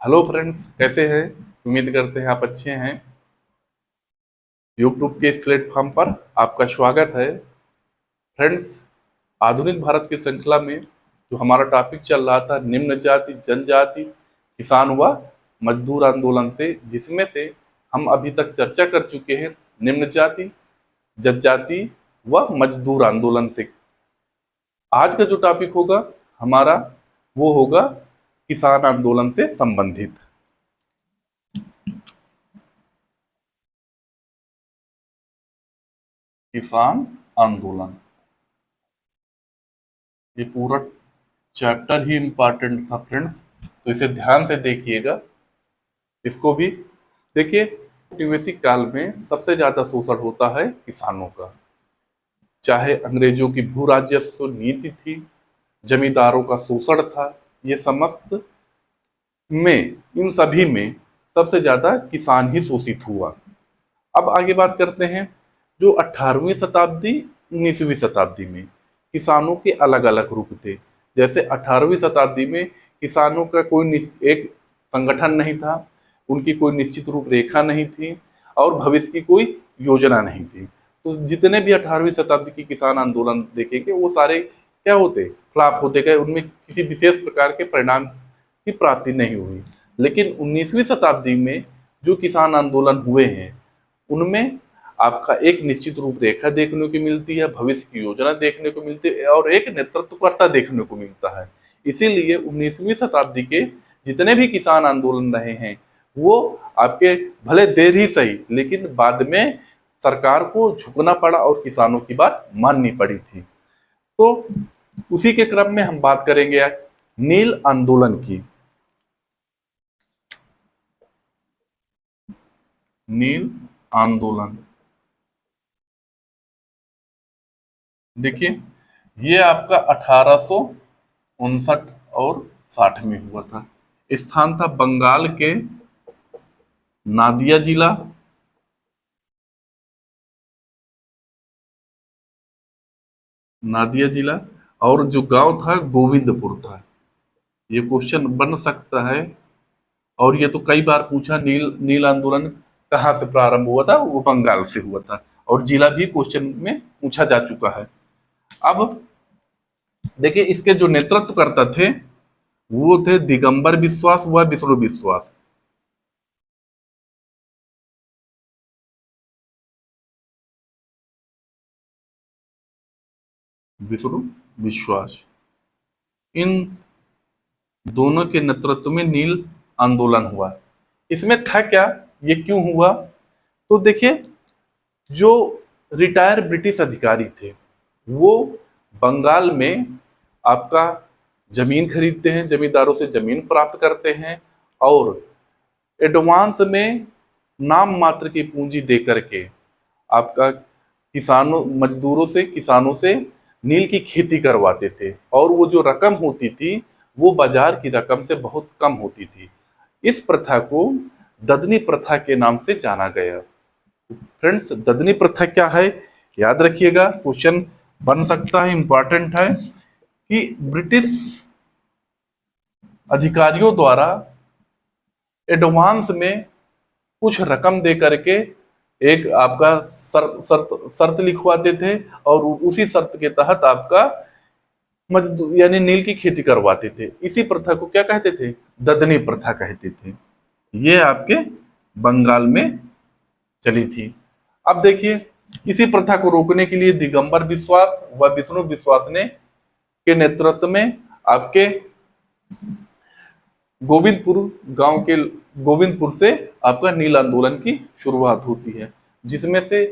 Hello friends, कैसे हैं? उम्मीद करते हैं आप अच्छे हैं। यूट्यूब के इस प्लेटफॉर्म पर आपका स्वागत है। फ्रेंड्स, आधुनिक भारत की श्रृंखला में जो हमारा टॉपिक चल रहा था निम्न जाति जनजाति किसान व मजदूर आंदोलन से, जिसमें से हम अभी तक चर्चा कर चुके हैं निम्न जाति जनजाति व मजदूर आंदोलन से। आज का जो टॉपिक होगा हमारा वो होगा किसान आंदोलन से संबंधित। किसान आंदोलन, ये पूरा चैप्टर ही इम्पॉर्टेंट था फ्रेंड्स, तो इसे ध्यान से देखिएगा। इसको भी देखिए। औपनिवेशिक काल में सबसे ज्यादा शोषण होता है किसानों का, चाहे अंग्रेजों की भू राजस्व नीति थी, जमींदारों का शोषण था, ये समस्त में, इन सभी में सबसे ज्यादा किसान ही शोषित हुआ। अब आगे बात करते हैं। जो 18वीं शताब्दी 19वीं शताब्दी में किसानों के अलग अलग रूप थे। जैसे 18वीं शताब्दी में किसानों का कोई एक संगठन नहीं था, उनकी कोई निश्चित रूपरेखा नहीं थी और भविष्य की कोई योजना नहीं थी। तो जितने भी 18वीं शताब्दी की किसान आंदोलन देखेंगे वो सारे क्या होते, फ्लॉप होते गए, उनमें किसी विशेष प्रकार के परिणाम की प्राप्ति नहीं हुई। लेकिन 19वीं शताब्दी में जो किसान आंदोलन हुए हैं उनमें आपका एक निश्चित रूपरेखा देखने को मिलती है, भविष्य की योजना देखने को मिलती है और एक नेतृत्वकर्ता देखने को मिलता है। इसीलिए 19वीं शताब्दी के जितने भी किसान आंदोलन रहे हैं वो आपके भले देर ही सही, लेकिन बाद में सरकार को झुकना पड़ा और किसानों की बात माननी पड़ी थी। तो उसी के क्रम में हम बात करेंगे नील आंदोलन की। नील आंदोलन, देखिए, ये आपका 1859 और 60 में हुआ था। स्थान था बंगाल के नादिया जिला। नादिया जिला और जो गांव था गोविंदपुर था। ये क्वेश्चन बन सकता है और ये तो कई बार पूछा, नील नील आंदोलन कहाँ से प्रारंभ हुआ था? वो बंगाल से हुआ था और जिला भी क्वेश्चन में पूछा जा चुका है। अब देखिए, इसके जो नेतृत्व करता थे वो थे दिगंबर विश्वास व विष्णु विश्वास। विष्णु विश्वास, इन दोनों के नेतृत्व में नील आंदोलन हुआ। इसमें था क्या, ये क्यों हुआ? तो देखिए, जो रिटायर ब्रिटिश अधिकारी थे वो बंगाल में आपका जमीन खरीदते हैं, जमींदारों से जमीन प्राप्त करते हैं और एडवांस में नाम मात्र की पूंजी दे करके आपका किसानों मजदूरों से किसानों से नील की खेती करवाते थे और वो जो रकम होती थी वो बाजार की रकम से बहुत कम होती थी। इस प्रथा को ददनी प्रथा के नाम से जाना गया। फ्रेंड्स, ददनी प्रथा क्या है याद रखिएगा, क्वेश्चन बन सकता है, इंपॉर्टेंट है कि ब्रिटिश अधिकारियों द्वारा एडवांस में कुछ रकम दे करके एक आपका शर्त लिखवाते थे और उसी शर्त के तहत आपका मजदूर यानी नील की खेती करवाते थे। इसी प्रथा को क्या कहते थे? ददनी प्रथा कहते थे। ये आपके बंगाल में चली थी। अब देखिए, इसी प्रथा को रोकने के लिए दिगंबर विश्वास व विष्णु विश्वास ने के नेतृत्व में आपके गोविंदपुर गांव के गोविंदपुर से आपका नील आंदोलन की शुरुआत होती है, जिसमें से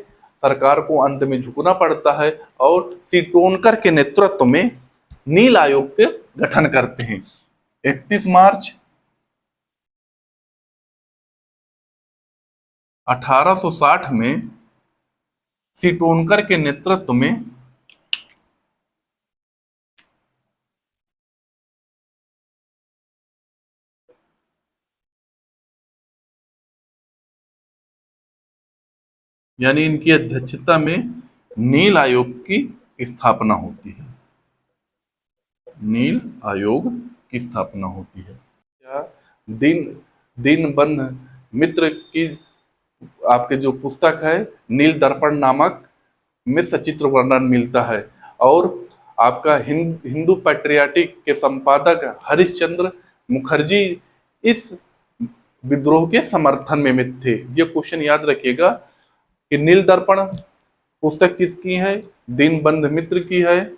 सरकार को अंत में झुकना पड़ता है और सी टोनकर के नेतृत्व में नील आयोग के गठन करते हैं। 31 मार्च 1860 में सी टोनकर के नेतृत्व में यानी इनकी अध्यक्षता में नील आयोग की स्थापना होती है। नील आयोग की स्थापना होती है। क्या दीन दीनबंधु मित्र की आपके जो पुस्तक है नील दर्पण नामक में सचित्र वर्णन मिलता है। और आपका हिंदू पैट्रियाटिक के संपादक हरिश्चंद्र मुखर्जी इस विद्रोह के समर्थन में थे। ये क्वेश्चन याद रखिएगा कि नील दर्पण पुस्तक किसकी है, दीनबंधु मित्र की है।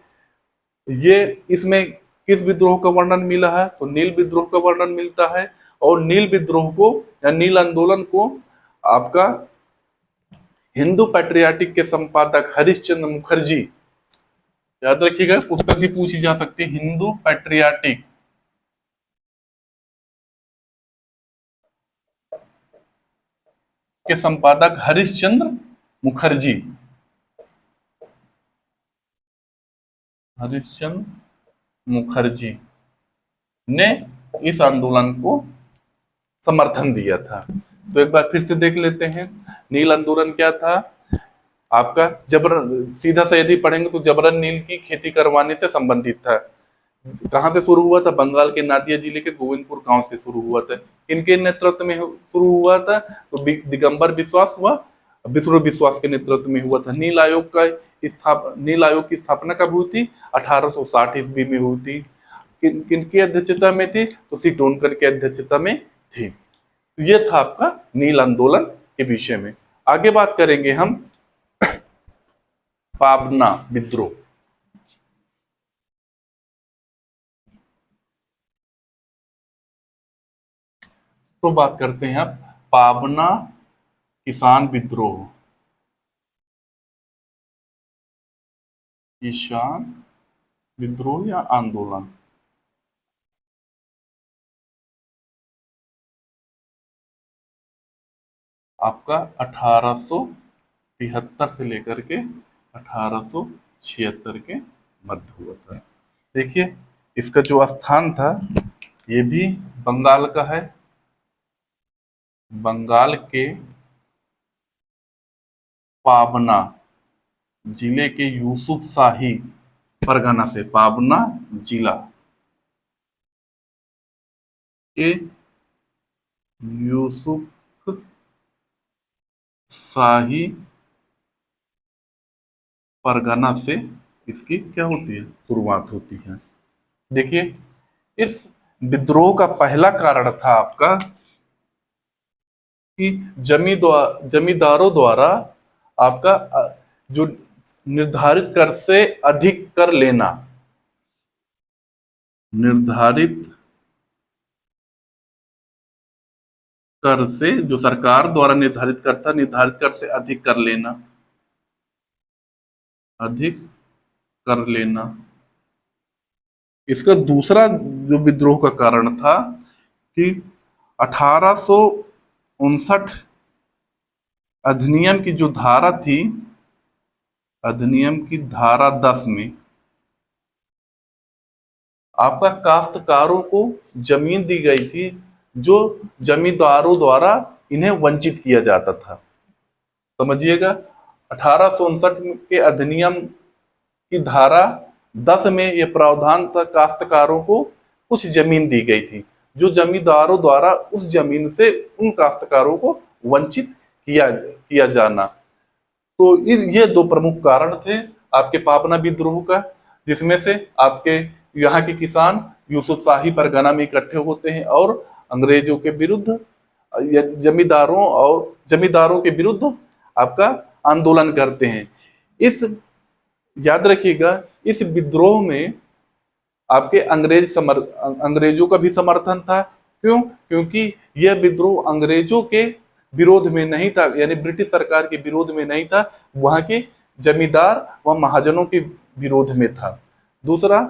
ये इसमें किस विद्रोह का वर्णन मिला है, तो नील विद्रोह का वर्णन मिलता है। और नील विद्रोह को या नील आंदोलन को आपका हिंदू पैट्रियाटिक के संपादक हरिश्चंद्र मुखर्जी, याद रखिएगा पुस्तक भी पूछी जा सकती है, हिंदू पैट्रियाटिक के संपादक हरिश्चंद्र मुखर्जी, हरिश्चंद्र मुखर्जी ने इस आंदोलन को समर्थन दिया था। तो एक बार फिर से देख लेते हैं, नील आंदोलन क्या था आपका, जबरन सीधा सा यदि पढ़ेंगे तो जबरन नील की खेती करवाने से संबंधित था। कहां से शुरू हुआ था, बंगाल के नादिया जिले के गोविंदपुर गांव से शुरू हुआ था। इनके नेतृत्व में शुरू हुआ था, तो दिगंबर विश्वास हुआ, विष्णु विश्वास के नेतृत्व में हुआ था। नील आयोग की स्थापना कब हुई थी, 1860 ईस्वी में हुई थी। किनकी अध्यक्षता में थी, तो सी टोनकर की अध्यक्षता में थी। तो ये था आपका नील आंदोलन के विषय में। आगे बात करेंगे हम पाबना विद्रोह। तो बात करते हैं अब पाबना किसान विद्रोह। किसान विद्रोह या आंदोलन, आपका 1873 से लेकर के 1876 के मध्य हुआ था। देखिए इसका जो स्थान था ये भी बंगाल का है, बंगाल के पाबना जिले के यूसुफ शाही परगना से, पाबना जिला के यूसुफ शाही परगना से इसकी क्या होती है, शुरुआत होती है। देखिए इस विद्रोह का पहला कारण था आपका कि जमींदारों द्वारा आपका जो निर्धारित कर से अधिक कर लेना, निर्धारित कर से, जो सरकार द्वारा निर्धारित कर था, निर्धारित कर से अधिक कर लेना, अधिक कर लेना। इसका दूसरा जो विद्रोह का कारण था कि 1859 अधिनियम की जो धारा थी, अधिनियम की धारा 10 में आपका काश्तकारों को जमीन दी गई थी जो जमींदारों द्वारा इन्हें वंचित किया जाता था। समझिएगा 1859 के अधिनियम की धारा 10 में यह प्रावधान था, काश्तकारों को कुछ जमीन दी गई थी जो जमींदारों द्वारा उस जमीन से उन काश्तकारों को वंचित किया जाना। तो ये दो प्रमुख कारण थे आपके पाबना विद्रोह का, जिसमें से आपके यहाँ के किसान यूसुफ शाही परगना में इकट्ठे होते हैं और अंग्रेजों के विरुद्ध, जमींदारों के विरुद्ध आपका आंदोलन करते हैं। इस याद रखिएगा इस विद्रोह में आपके अंग्रेजों का भी समर्थन था। क्यों, क्योंकि यह विद्रोह अंग्रेजों के विरोध में नहीं था, यानी ब्रिटिश सरकार के विरोध में नहीं था, वहां के जमींदार व महाजनों के विरोध में था। दूसरा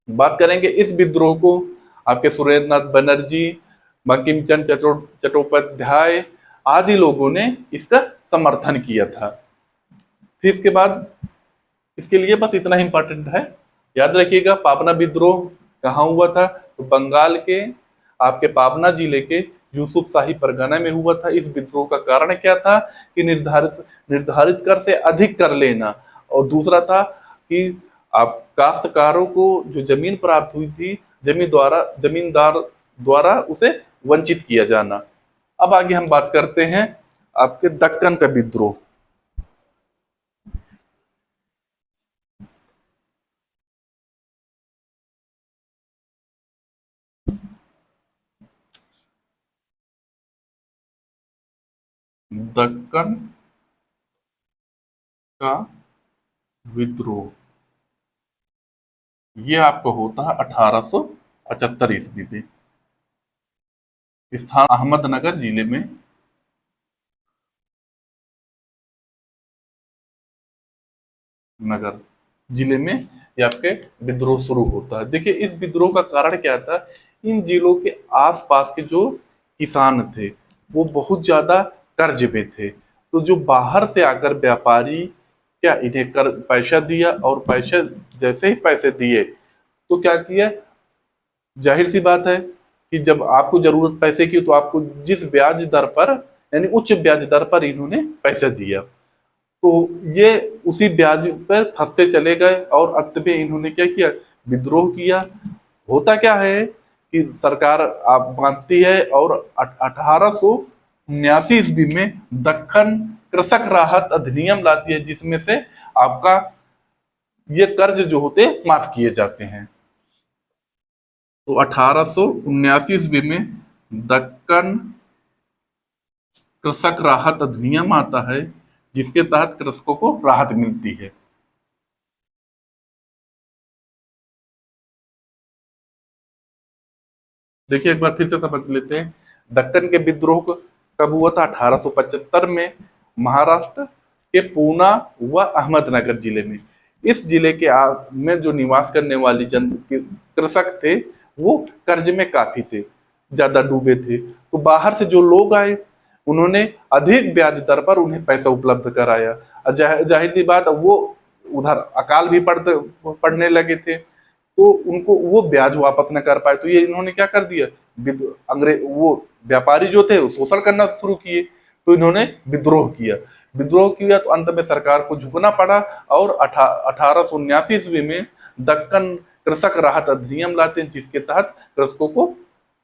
बात करेंगे इस विद्रोह को आपके सुरेंद्रनाथ बनर्जी, बंकिम चंद्र चट्टोपाध्याय आदि लोगों ने इसका समर्थन किया था। फिर इसके बाद इसके लिए बस इतना ही इंपॉर्टेंट है, याद रखिएगा पाबना विद्रोह कहाँ हुआ था, तो बंगाल के आपके पाबना जिले के यूसुफ शाही परगना में हुआ था। इस विद्रोह का कारण क्या था कि निर्धारित कर से अधिक कर लेना, और दूसरा था कि आप काश्तकारों को जो जमीन प्राप्त हुई थी जमींदार द्वारा उसे वंचित किया जाना। अब आगे हम बात करते हैं आपके दक्कन का विद्रोह। दक्कन का विद्रोह ये आपको होता है 1875 ईस्वी में। स्थान अहमदनगर जिले में। नगर जिले में ये आपके विद्रोह शुरू होता है। देखिए इस विद्रोह का कारण क्या था, इन जिलों के आसपास के जो किसान थे वो बहुत ज्यादा कर्ज में थे। तो जो बाहर से आकर व्यापारी क्या इन्हें कर पैसा दिया, और पैसे जैसे ही पैसे दिए तो क्या किया, जाहिर सी बात है कि जब आपको जरूरत पैसे की तो आपको जिस ब्याज दर पर, यानी उच्च ब्याज दर पर इन्होंने पैसा दिया, तो ये उसी ब्याज पर फंसते चले गए और अंत में इन्होंने क्या किया, विद्रोह किया। होता क्या है कि सरकार आप मानती है और 1879 ईस्वी में दक्कन कृषक राहत अधिनियम लाती है, जिसमें से आपका ये कर्ज जो होते माफ किए जाते हैं। तो 1879 ईस्वी में दक्कन कृषक राहत अधिनियम आता है, जिसके तहत कृषकों को राहत मिलती है। देखिए एक बार फिर से समझ लेते हैं, दक्कन के विद्रोह कब हुआ था, 1875 में महाराष्ट्र के पूना व अहमदनगर जिले में। इस जिले के में जो निवास करने वाली जन कृषक थे वो कर्ज में काफी थे, ज्यादा डूबे थे। तो बाहर से जो लोग आए उन्होंने अधिक ब्याज दर पर उन्हें पैसा उपलब्ध कराया। और जाहिर सी बात, वो उधर अकाल भी पड़ने लगे थे, तो उनको वो ब्याज वापस न कर पाए, तो ये इन्होंने क्या कर दिया, अंग्रेज वो व्यापारी जो थे वो शोषण करना शुरू किए, तो इन्होंने विद्रोह किया। विद्रोह किया तो अंत में सरकार को झुकना पड़ा, और 1879 ईस्वी में दक्कन कृषक राहत अधिनियम लाते हैं, जिसके तहत कृषकों को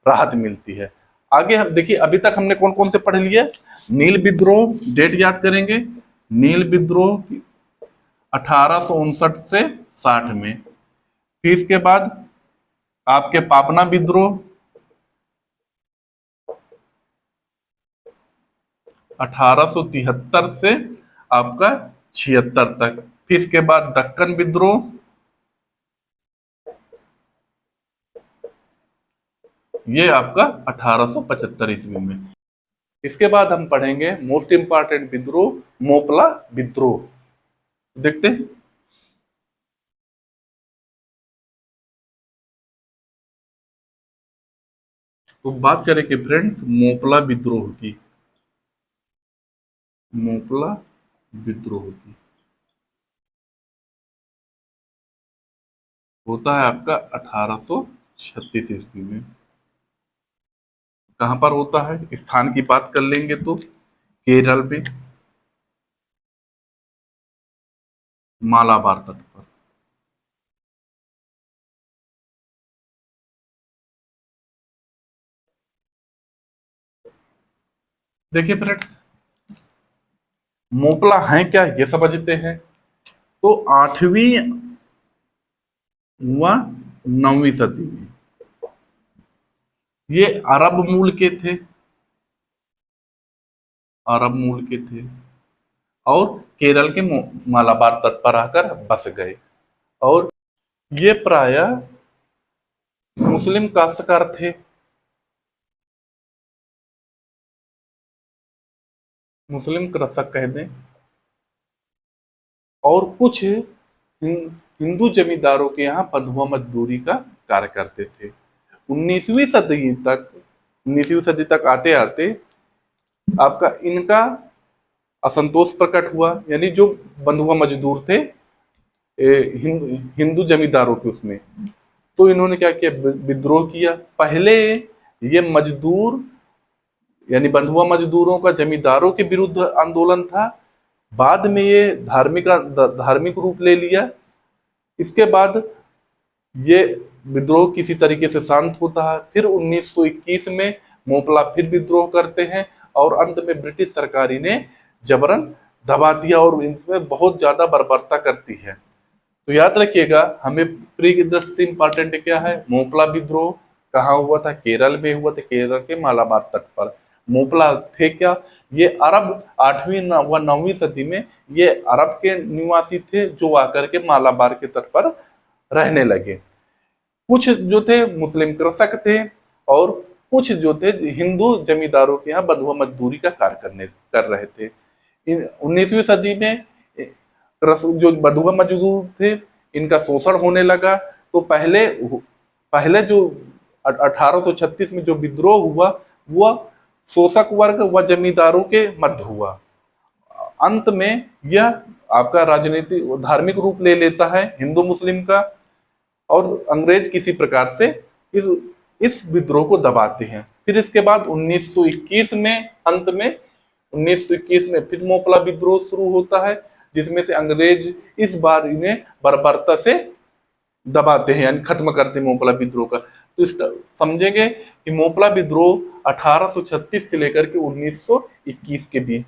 राहत मिलती है। आगे हम देखिए, अभी तक हमने कौन कौन से पढ़ लिया। नील विद्रोह, डेट याद करेंगे, नील विद्रोह 1859 से 60 में। फिर इसके बाद आपके पापना विद्रोह 1873 से आपका 76 तक। फिर इसके बाद दक्कन विद्रोह, ये आपका 1875 ईस्वी में। इसके बाद हम पढ़ेंगे मोस्ट इंपॉर्टेंट विद्रोह, मोपला विद्रोह। देखते हैं। तो बात करें कि फ्रेंड्स मोपला विद्रोह की, मोपला विद्रोह की होता है आपका 1836 ईस्वी में। कहां पर होता है, स्थान की बात कर लेंगे तो केरल में, मालाबार तट पर। देखिए फ्रेंड्स, मोपला है क्या ये समझते हैं। तो 8वीं व 9वीं सदी में ये अरब मूल के थे, अरब मूल के थे, और केरल के मालाबार तट पर आकर बस गए। और ये प्रायः मुस्लिम काश्तकार थे, मुस्लिम कृषक कह दें, और कुछ हिंदू जमींदारों के यहाँ बंधुआ मजदूरी का कार्य करते थे। 19वीं सदी तक 19वीं सदी तक आते आते आपका इनका असंतोष प्रकट हुआ, यानी जो बंधुआ मजदूर थे हिंदू जमींदारों के उसमें, तो इन्होंने क्या किया, विद्रोह किया। पहले ये मजदूर यानी बंधुआ मजदूरों का जमींदारों के विरुद्ध आंदोलन था, बाद में ये धार्मिक रूप ले लिया। इसके बाद ये विद्रोह किसी तरीके से शांत होता है। फिर 1921 में मोपला फिर विद्रोह करते हैं और अंत में ब्रिटिश सरकार इन्हें जबरन दबा दिया और इनमें बहुत ज्यादा बर्बरता करती है। तो याद रखिएगा, हमें प्री की दृष्टि से इंपॉर्टेंट क्या है, मोपला विद्रोह कहाँ हुआ था, केरल में हुआ था, केरल के मालाबार तट पर। मोपला थे क्या, ये अरब 8वीं व 9वीं सदी में ये अरब के निवासी थे जो आकर के मालाबार के तट पर रहने लगे। कुछ जो थे मुस्लिम कृषक थे और कुछ जो थे हिंदू जमींदारों के यहाँ बंधुआ मजदूरी का कार्य कर रहे थे। 19वीं सदी में जो बंधुआ मजदूर थे इनका शोषण होने लगा। तो पहले पहले जो 1836 में जो विद्रोह हुआ वह शोषक वर्ग व जमींदारों के मध्य हुआ। अंत में यह आपका राजनीतिक धार्मिक रूप ले लेता है हिंदू मुस्लिम का, और अंग्रेज किसी प्रकार से इस विद्रोह को दबाते हैं। फिर इसके बाद 1921 में अंत में 1921 में फिर मोपला विद्रोह शुरू होता है, जिसमें से अंग्रेज इस बार इन्हें बर्बरता से दबाते हैं, यानी खत्म करते हैं मोपला विद्रोह का। तो इस समझेंगे कि मोपला विद्रोह 1836 से लेकर के 1921 के बीच